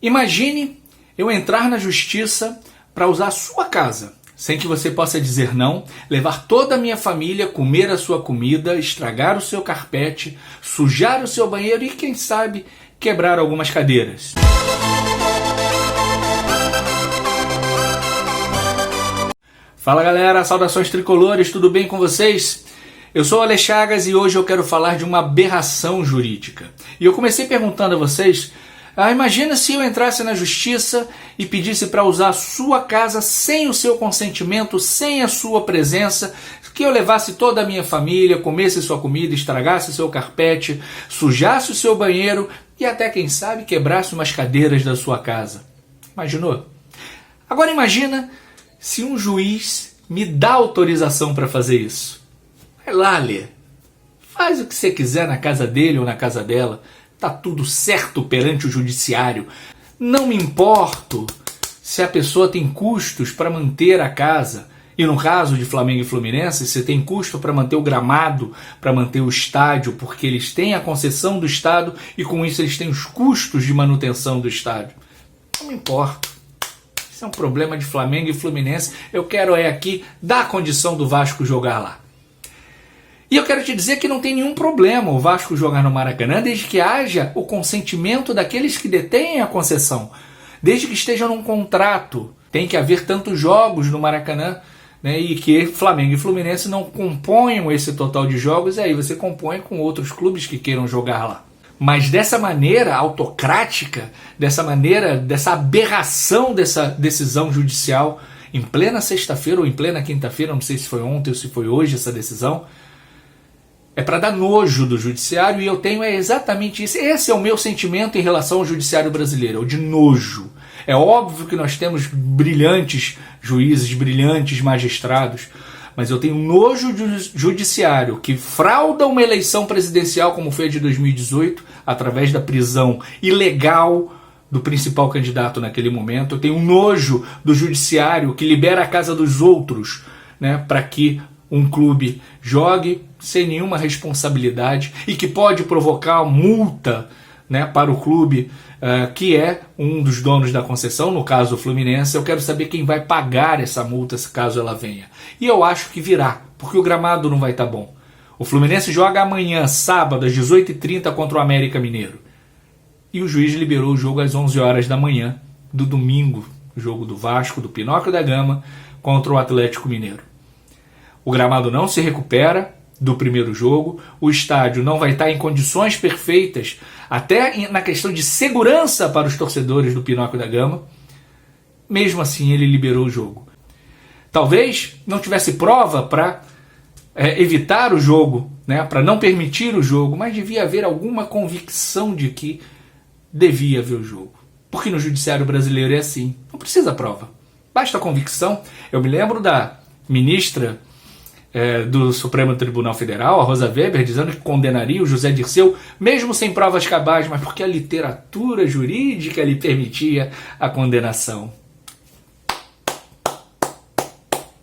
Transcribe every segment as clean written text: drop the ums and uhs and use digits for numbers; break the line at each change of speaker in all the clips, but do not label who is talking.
Imagine eu entrar na justiça para usar a sua casa, sem que você possa dizer não, levar toda a minha família, comer a sua comida, estragar o seu carpete, sujar o seu banheiro e, quem sabe, quebrar algumas cadeiras. Fala galera, saudações tricolores, tudo bem com vocês? Eu sou o Ale Chagas e hoje eu quero falar de uma aberração jurídica. E eu comecei perguntando a vocês, imagina se eu entrasse na justiça e pedisse para usar a sua casa sem o seu consentimento, sem a sua presença, que eu levasse toda a minha família, comesse sua comida, estragasse seu carpete, sujasse o seu banheiro e até, quem sabe, quebrasse umas cadeiras da sua casa. Imaginou? Agora imagina se um juiz me dá autorização para fazer isso. Vai lá, Lê. Faz o que você quiser na casa dele ou na casa dela. Tá tudo certo perante o judiciário. Não me importo se a pessoa tem custos para manter a casa. E no caso de Flamengo e Fluminense, se tem custo para manter o gramado, para manter o estádio, porque eles têm a concessão do Estado e com isso eles têm os custos de manutenção do estádio. Não me importo. Isso é um problema de Flamengo e Fluminense. Eu quero aqui dar a condição do Vasco jogar lá. E eu quero te dizer que não tem nenhum problema o Vasco jogar no Maracanã, desde que haja o consentimento daqueles que detêm a concessão. Desde que estejam num contrato. Tem que haver tantos jogos no Maracanã, né, e que Flamengo e Fluminense não componham esse total de jogos, e aí você compõe com outros clubes que queiram jogar lá. Mas dessa maneira autocrática, dessa aberração dessa decisão judicial, em plena sexta-feira ou em plena quinta-feira, não sei se foi ontem ou se foi hoje essa decisão, é para dar nojo do judiciário, e eu tenho exatamente isso. Esse é o meu sentimento em relação ao judiciário brasileiro, é o de nojo. É óbvio que nós temos brilhantes juízes, brilhantes magistrados, mas eu tenho nojo do judiciário que frauda uma eleição presidencial como foi a de 2018, através da prisão ilegal do principal candidato naquele momento. Eu tenho nojo do judiciário que libera a casa dos outros, né, para que um clube jogue sem nenhuma responsabilidade e que pode provocar multa, né, para o clube que é um dos donos da concessão, no caso o Fluminense. Eu quero saber quem vai pagar essa multa caso ela venha. E eu acho que virá, porque o gramado não vai estar bom. O Fluminense joga amanhã, sábado, às 18h30 contra o América Mineiro. E o juiz liberou o jogo às 11 horas da manhã do domingo, o jogo do Vasco, do Pinóquio da Gama, contra o Atlético Mineiro. O gramado não se recupera do primeiro jogo, o estádio não vai estar em condições perfeitas, até na questão de segurança para os torcedores do Pinóquio da Gama. Mesmo assim, ele liberou o jogo. Talvez não tivesse prova para evitar o jogo, né, para não permitir o jogo, mas devia haver alguma convicção de que devia haver o jogo. Porque no judiciário brasileiro é assim, não precisa prova, basta a convicção. Eu me lembro da ministra do Supremo Tribunal Federal, a Rosa Weber, dizendo que condenaria o José Dirceu, mesmo sem provas cabais, mas porque a literatura jurídica lhe permitia a condenação.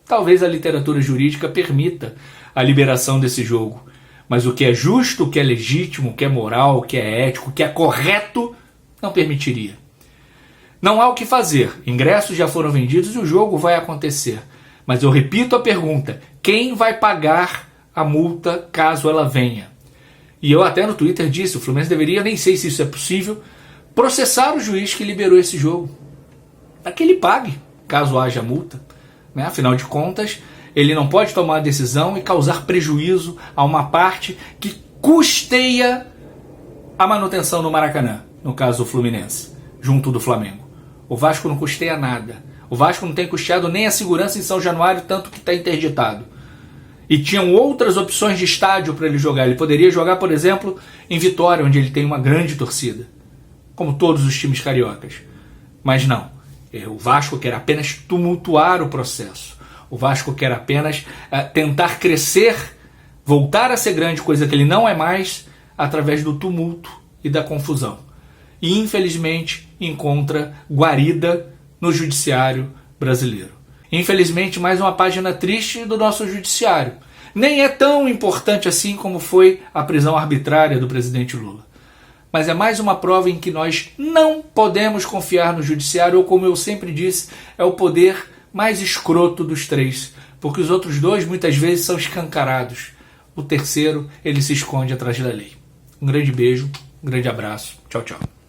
Talvez a literatura jurídica permita a liberação desse jogo, mas o que é justo, o que é legítimo, o que é moral, o que é ético, o que é correto, não permitiria. Não há o que fazer, ingressos já foram vendidos e o jogo vai acontecer. Mas eu repito a pergunta, quem vai pagar a multa caso ela venha? E eu até no Twitter disse, o Fluminense deveria, nem sei se isso é possível, processar o juiz que liberou esse jogo. Para que ele pague, caso haja multa. Né? Afinal de contas, ele não pode tomar a decisão e causar prejuízo a uma parte que custeia a manutenção no Maracanã, no caso do Fluminense, junto do Flamengo. O Vasco não custeia nada. O Vasco não tem custeado nem a segurança em São Januário, tanto que está interditado. E tinham outras opções de estádio para ele jogar. Ele poderia jogar, por exemplo, em Vitória, onde ele tem uma grande torcida, como todos os times cariocas. Mas não. O Vasco quer apenas tumultuar o processo. O Vasco quer apenas tentar crescer, voltar a ser grande, coisa que ele não é mais, através do tumulto e da confusão. E, infelizmente, encontra guarida no judiciário brasileiro. Infelizmente, mais uma página triste do nosso judiciário. Nem é tão importante assim como foi a prisão arbitrária do presidente Lula. mas é mais uma prova em que nós não podemos confiar no judiciário, ou como eu sempre disse, é o poder mais escroto dos três, porque os outros dois muitas vezes são escancarados. O terceiro, ele se esconde atrás da lei. Um grande beijo, um grande abraço. Tchau, tchau.